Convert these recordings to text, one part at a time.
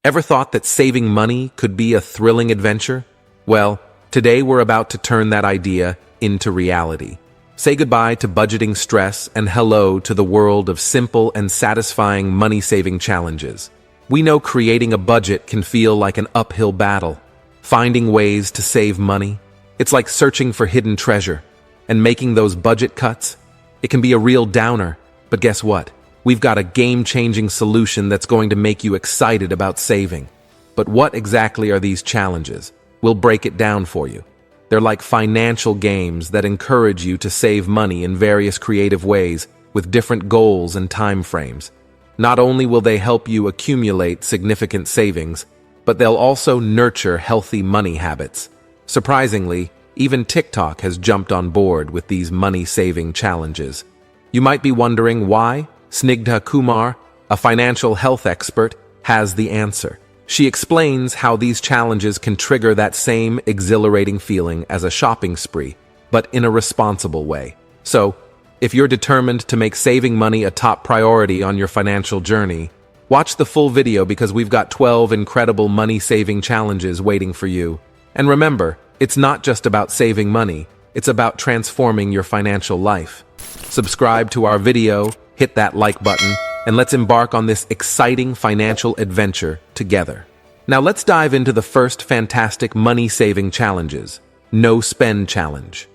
Ever thought that saving money could be a thrilling adventure? Well, today we're about to turn that idea into reality. Say goodbye to budgeting stress and hello to the world of simple and satisfying money-saving challenges. We know creating a budget can feel like an uphill battle. Finding ways to save money, it's like searching for hidden treasure. And making those budget cuts, it can be a real downer. But guess what? We've got a game-changing solution that's going to make you excited about saving. But what exactly are these challenges? We'll break it down for you. They're like financial games that encourage you to save money in various creative ways with different goals and time frames. Not only will they help you accumulate significant savings, but they'll also nurture healthy money habits. Surprisingly, even TikTok has jumped on board with these money-saving challenges. You might be wondering why? Snigdha Kumar, a financial health expert, has the answer. She explains how these challenges can trigger that same exhilarating feeling as a shopping spree, but in a responsible way. So, if you're determined to make saving money a top priority on your financial journey, watch the full video because we've got 12 incredible money-saving challenges waiting for you. And remember, it's not just about saving money, it's about transforming your financial life. Subscribe to our video, hit that like button, and let's embark on this exciting financial adventure together. Now let's dive into the first fantastic money-saving challenges, No Spend Challenge.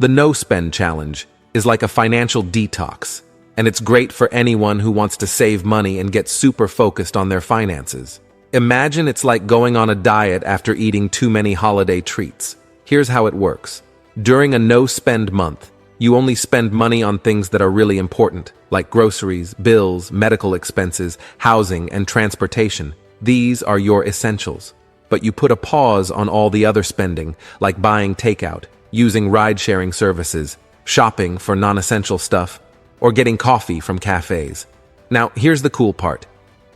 The No Spend Challenge is like a financial detox, and it's great for anyone who wants to save money and get super focused on their finances. Imagine it's like going on a diet after eating too many holiday treats. Here's how it works. During a no-spend month, you only spend money on things that are really important, like groceries, bills, medical expenses, housing, and transportation. These are your essentials. But you put a pause on all the other spending, like buying takeout, using ride-sharing services, shopping for non-essential stuff, or getting coffee from cafes. Now, here's the cool part.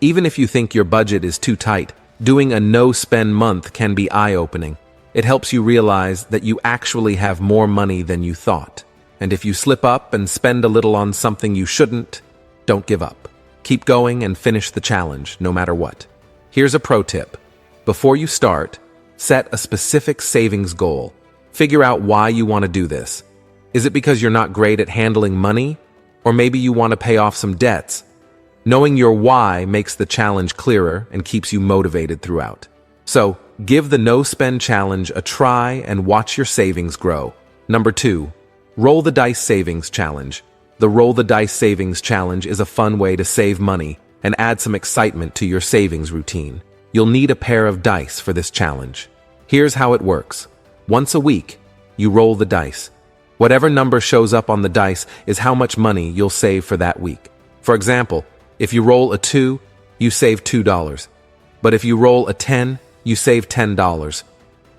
Even if you think your budget is too tight, doing a no-spend month can be eye-opening. It helps you realize that you actually have more money than you thought. And if you slip up and spend a little on something you shouldn't, don't give up. Keep going and finish the challenge, no matter what. Here's a pro tip. Before you start, set a specific savings goal. Figure out why you want to do this. Is it because you're not great at handling money? Or maybe you want to pay off some debts? Knowing your why makes the challenge clearer and keeps you motivated throughout. So, give the No Spend Challenge a try and watch your savings grow. Number 2. Roll the Dice Savings Challenge. The Roll the Dice Savings Challenge is a fun way to save money and add some excitement to your savings routine. You'll need a pair of dice for this challenge. Here's how it works. Once a week, you roll the dice. Whatever number shows up on the dice is how much money you'll save for that week. For example, if you roll a 2, you save $2. But if you roll a 10, you save $10.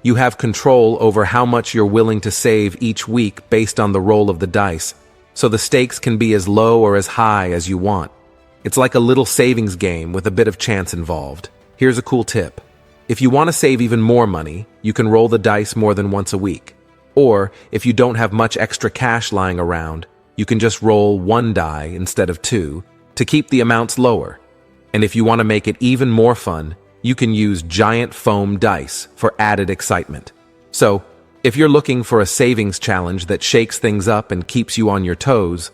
You have control over how much you're willing to save each week based on the roll of the dice, so the stakes can be as low or as high as you want. It's like a little savings game with a bit of chance involved. Here's a cool tip. If you want to save even more money, you can roll the dice more than once a week. Or, if you don't have much extra cash lying around, you can just roll 1 die instead of 2 to keep the amounts lower. And if you want to make it even more fun, you can use giant foam dice for added excitement. So, if you're looking for a savings challenge that shakes things up and keeps you on your toes,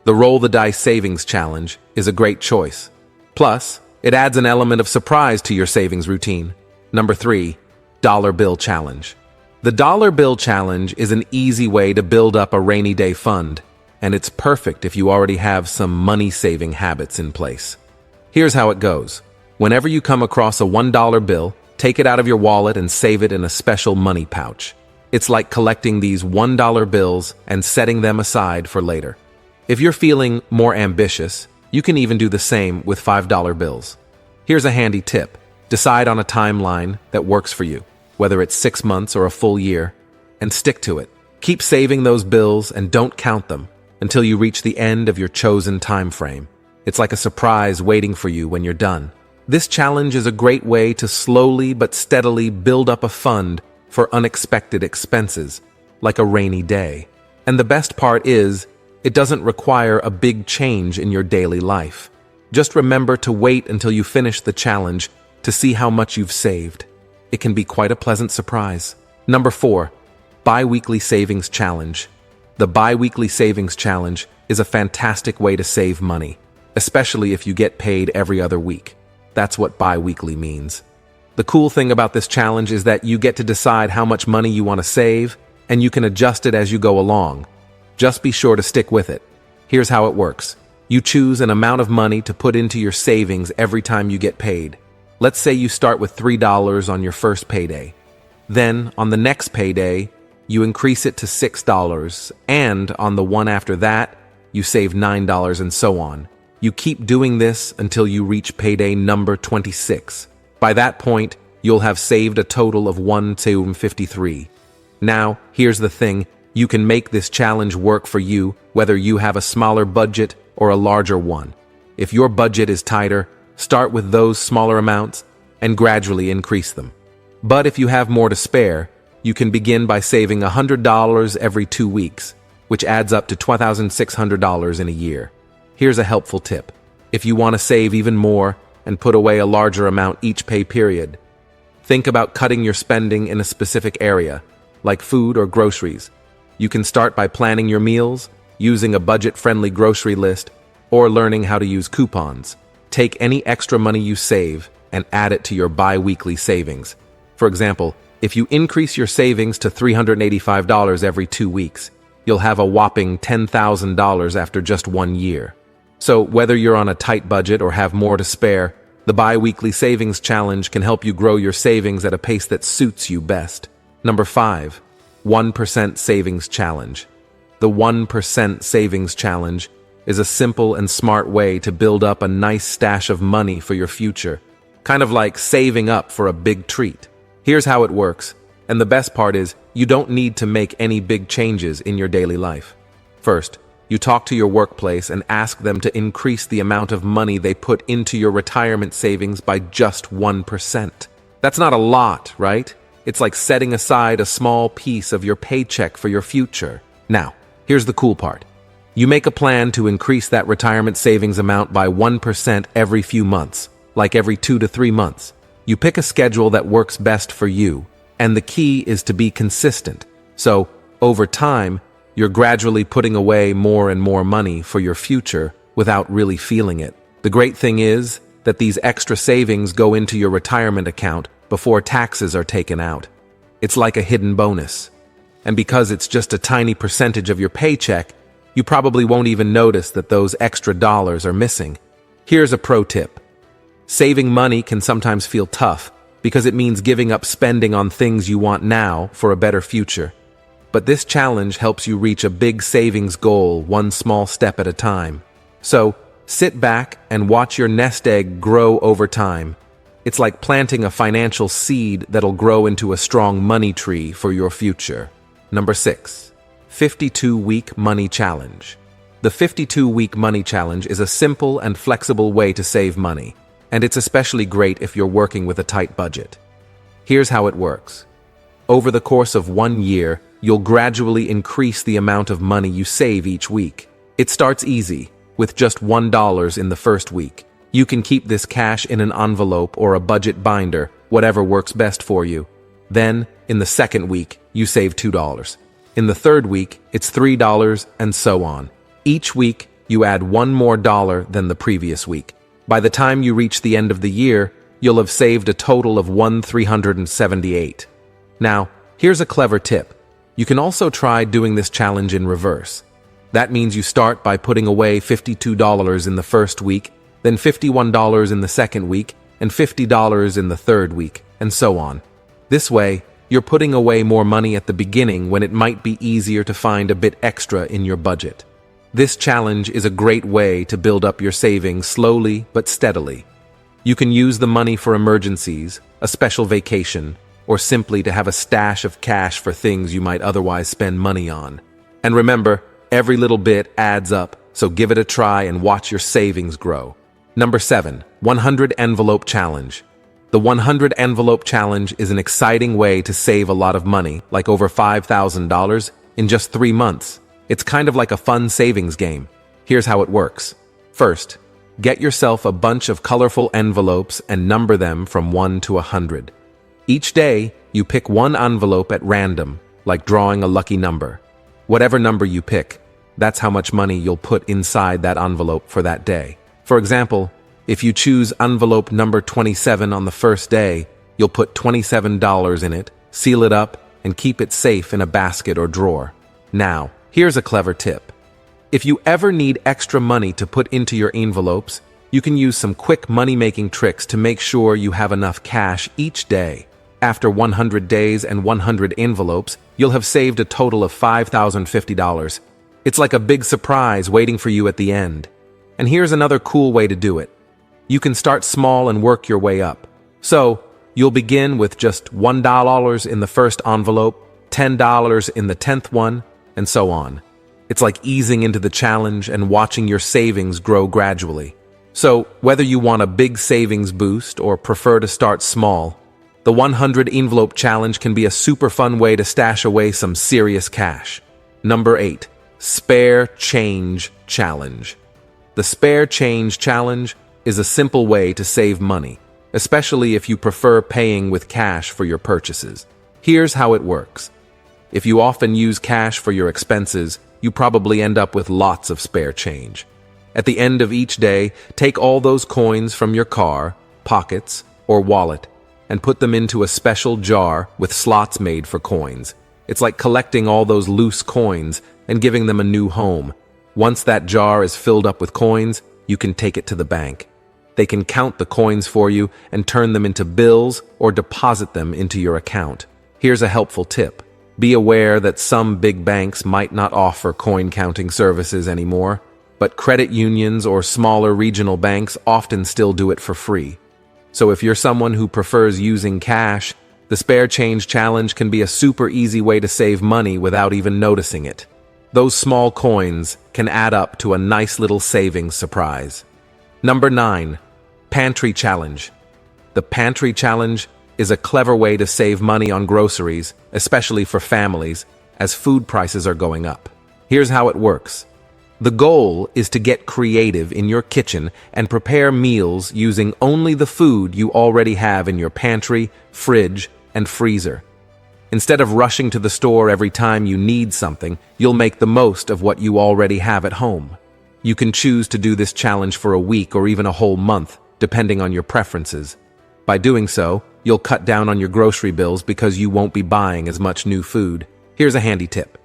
the Roll the Dice Savings Challenge is a great choice. Plus, it adds an element of surprise to your savings routine. Number 3, Dollar Bill Challenge. The Dollar Bill Challenge is an easy way to build up a rainy day fund, and it's perfect if you already have some money-saving habits in place. Here's how it goes. Whenever you come across a $1 bill, take it out of your wallet and save it in a special money pouch. It's like collecting these $1 bills and setting them aside for later. If you're feeling more ambitious, you can even do the same with $5 bills. Here's a handy tip. Decide on a timeline that works for you, whether it's 6 months or a full year, and stick to it. Keep saving those bills and don't count them until you reach the end of your chosen time frame. It's like a surprise waiting for you when you're done. This challenge is a great way to slowly but steadily build up a fund for unexpected expenses, like a rainy day. And the best part is, it doesn't require a big change in your daily life. Just remember to wait until you finish the challenge to see how much you've saved. It can be quite a pleasant surprise. Number 4, Bi-weekly Savings Challenge. The Bi-weekly Savings Challenge is a fantastic way to save money, especially if you get paid every other week. That's what bi-weekly means. The cool thing about this challenge is that you get to decide how much money you want to save, and you can adjust it as you go along. Just be sure to stick with it. Here's how it works. You choose an amount of money to put into your savings every time you get paid. Let's say you start with $3 on your first payday. Then, on the next payday, you increase it to $6, and on the one after that, you save $9 and so on. You keep doing this until you reach payday number 26. By that point, you'll have saved a total of $1,253. Now, here's the thing. You can make this challenge work for you, whether you have a smaller budget or a larger one. If your budget is tighter, start with those smaller amounts and gradually increase them. But if you have more to spare, you can begin by saving $100 every 2 weeks, which adds up to $2,600 in a year. Here's a helpful tip. If you want to save even more and put away a larger amount each pay period, think about cutting your spending in a specific area, like food or groceries. You can start by planning your meals, using a budget-friendly grocery list, or learning how to use coupons. Take any extra money you save and add it to your bi-weekly savings. For example, if you increase your savings to $385 every 2 weeks, you'll have a whopping $10,000 after just 1 year. So whether you're on a tight budget or have more to spare, the bi-weekly savings challenge can help you grow your savings at a pace that suits you best. Number 5, 1% Savings Challenge. The 1% Savings Challenge is a simple and smart way to build up a nice stash of money for your future, kind of like saving up for a big treat. Here's how it works, and the best part is you don't need to make any big changes in your daily life. First, you talk to your workplace and ask them to increase the amount of money they put into your retirement savings by just 1%. That's not a lot, right? It's like setting aside a small piece of your paycheck for your future. Now, here's the cool part. You make a plan to increase that retirement savings amount by 1% every few months, like every 2 to 3 months. You pick a schedule that works best for you, and the key is to be consistent. So, over time, you're gradually putting away more and more money for your future without really feeling it. The great thing is that these extra savings go into your retirement account before taxes are taken out. It's like a hidden bonus. And because it's just a tiny percentage of your paycheck, you probably won't even notice that those extra dollars are missing. Here's a pro tip. Saving money can sometimes feel tough because it means giving up spending on things you want now for a better future. But this challenge helps you reach a big savings goal one small step at a time. So, sit back and watch your nest egg grow over time. It's like planting a financial seed that'll grow into a strong money tree for your future. Number 6, 52-Week Money Challenge. The 52-Week Money Challenge is a simple and flexible way to save money, and it's especially great if you're working with a tight budget. Here's how it works. Over the course of 1 year, you'll gradually increase the amount of money you save each week. It starts easy, with just $1 in the first week. You can keep this cash in an envelope or a budget binder, whatever works best for you. Then, in the second week, you save $2. In the third week, it's $3, and so on. Each week, you add $1 more than the previous week. By the time you reach the end of the year, you'll have saved a total of $1,378. Now, here's a clever tip. You can also try doing this challenge in reverse. That means you start by putting away $52 in the first week, then $51 in the second week, and $50 in the third week, and so on. This way, you're putting away more money at the beginning when it might be easier to find a bit extra in your budget. This challenge is a great way to build up your savings slowly but steadily. You can use the money for emergencies, a special vacation, or simply to have a stash of cash for things you might otherwise spend money on. And remember, every little bit adds up, so give it a try and watch your savings grow. Number 7, 100 Envelope Challenge. The 100 Envelope Challenge is an exciting way to save a lot of money, like over $5,000, in just 3 months. It's kind of like a fun savings game. Here's how it works. First, Get yourself a bunch of colorful envelopes and number them from 1 to 100. Each day, you pick one envelope at random, like drawing a lucky number. Whatever number you pick, that's how much money you'll put inside that envelope for that day. For example, if you choose envelope number 27 on the first day, you'll put $27 in it, seal it up, and keep it safe in a basket or drawer. Now, here's a clever tip. If you ever need extra money to put into your envelopes, you can use some quick money-making tricks to make sure you have enough cash each day. After 100 days and 100 envelopes, you'll have saved a total of $5,050. It's like a big surprise waiting for you at the end. And here's another cool way to do it. You can start small and work your way up. So, you'll begin with just $1 in the first envelope, $10 in the 10th one, and so on. It's like easing into the challenge and watching your savings grow gradually. So, whether you want a big savings boost or prefer to start small, the 100 envelope challenge can be a super fun way to stash away some serious cash. Number 8. Spare Change Challenge. The Spare Change Challenge is a simple way to save money, especially if you prefer paying with cash for your purchases. Here's how it works. If you often use cash for your expenses, you probably end up with lots of spare change. At the end of each day, take all those coins from your car, pockets, or wallet and put them into a special jar with slots made for coins. It's like collecting all those loose coins and giving them a new home. Once that jar is filled up with coins, you can take it to the bank. They can count the coins for you and turn them into bills or deposit them into your account. Here's a helpful tip. Be aware that some big banks might not offer coin counting services anymore, but credit unions or smaller regional banks often still do it for free. So if you're someone who prefers using cash, the Spare Change Challenge can be a super easy way to save money without even noticing it. Those small coins can add up to a nice little savings surprise. Number 9. Pantry Challenge. The Pantry Challenge is a clever way to save money on groceries, especially for families, as food prices are going up. Here's how it works. The goal is to get creative in your kitchen and prepare meals using only the food you already have in your pantry, fridge, and freezer. Instead of rushing to the store every time you need something, you'll make the most of what you already have at home. You can choose to do this challenge for a week or even a whole month, depending on your preferences. By doing so, you'll cut down on your grocery bills because you won't be buying as much new food. Here's a handy tip.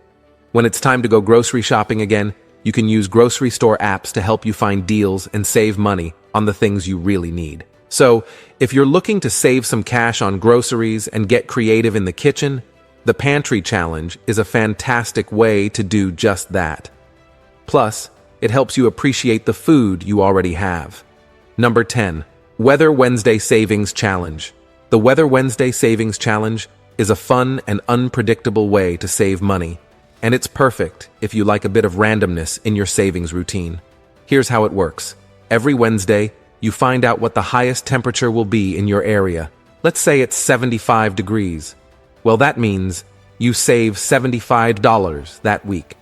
When it's time to go grocery shopping again, you can use grocery store apps to help you find deals and save money on the things you really need. So, if you're looking to save some cash on groceries and get creative in the kitchen, the Pantry Challenge is a fantastic way to do just that. Plus, it helps you appreciate the food you already have. Number 10. Weather Wednesday Savings Challenge. The Weather Wednesday Savings Challenge is a fun and unpredictable way to save money, and it's perfect if you like a bit of randomness in your savings routine. Here's how it works. Every Wednesday, you find out what the highest temperature will be in your area. Let's say it's 75 degrees. Well, that means you save $75 that week.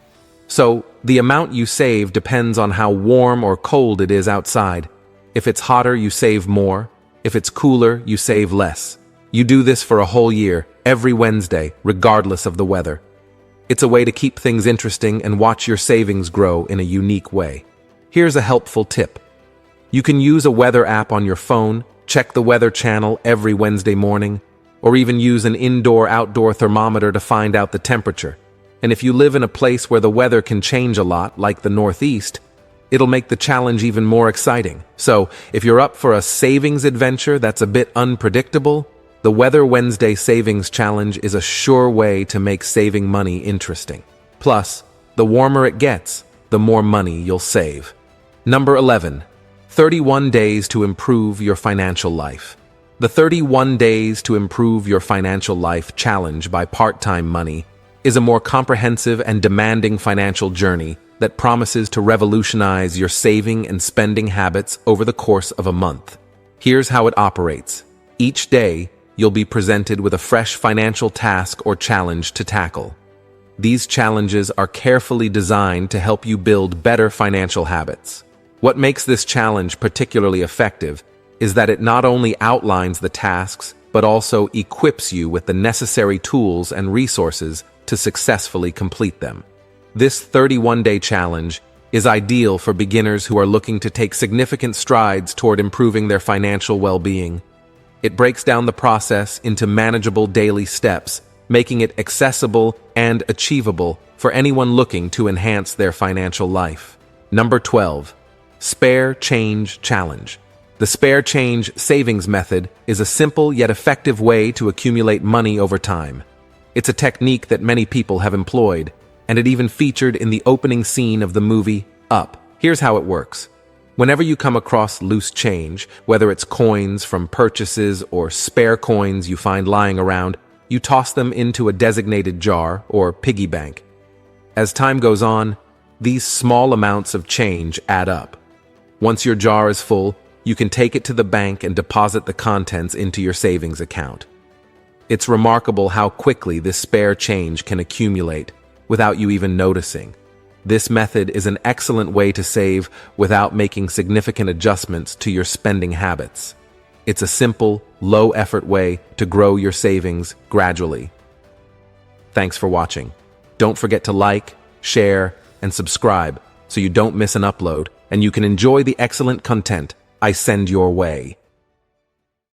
So, the amount you save depends on how warm or cold it is outside. If it's hotter, you save more. If it's cooler, you save less. You do this for a whole year, every Wednesday, regardless of the weather. It's a way to keep things interesting and watch your savings grow in a unique way. Here's a helpful tip. You can use a weather app on your phone, check the weather channel every Wednesday morning, or even use an indoor-outdoor thermometer to find out the temperature. And if you live in a place where the weather can change a lot, like the Northeast, it'll make the challenge even more exciting. So, if you're up for a savings adventure that's a bit unpredictable, the Weather Wednesday Savings Challenge is a sure way to make saving money interesting. Plus, the warmer it gets, the more money you'll save. Number 11. 31 Days to Improve Your Financial Life. The 31 Days to Improve Your Financial Life Challenge by Part-Time Money is a more comprehensive and demanding financial journey that promises to revolutionize your saving and spending habits over the course of a month. Here's how it operates. Each day, you'll be presented with a fresh financial task or challenge to tackle. These challenges are carefully designed to help you build better financial habits. What makes this challenge particularly effective is that it not only outlines the tasks, but also equips you with the necessary tools and resources to successfully complete them. This 31-day challenge is ideal for beginners who are looking to take significant strides toward improving their financial well-being. It breaks down the process into manageable daily steps, making it accessible and achievable for anyone looking to enhance their financial life. Number 12. Spare Change Challenge. The Spare Change savings method is a simple yet effective way to accumulate money over time. It's a technique that many people have employed, and it even featured in the opening scene of the movie Up. Here's how it works. Whenever you come across loose change, whether it's coins from purchases or spare coins you find lying around, you toss them into a designated jar or piggy bank. As time goes on, these small amounts of change add up. Once your jar is full, you can take it to the bank and deposit the contents into your savings account. It's remarkable how quickly this spare change can accumulate without you even noticing. This method is an excellent way to save without making significant adjustments to your spending habits. It's a simple, low-effort way to grow your savings gradually. Thanks for watching. Don't forget to like, share, and subscribe so you don't miss an upload and you can enjoy the excellent content I send your way.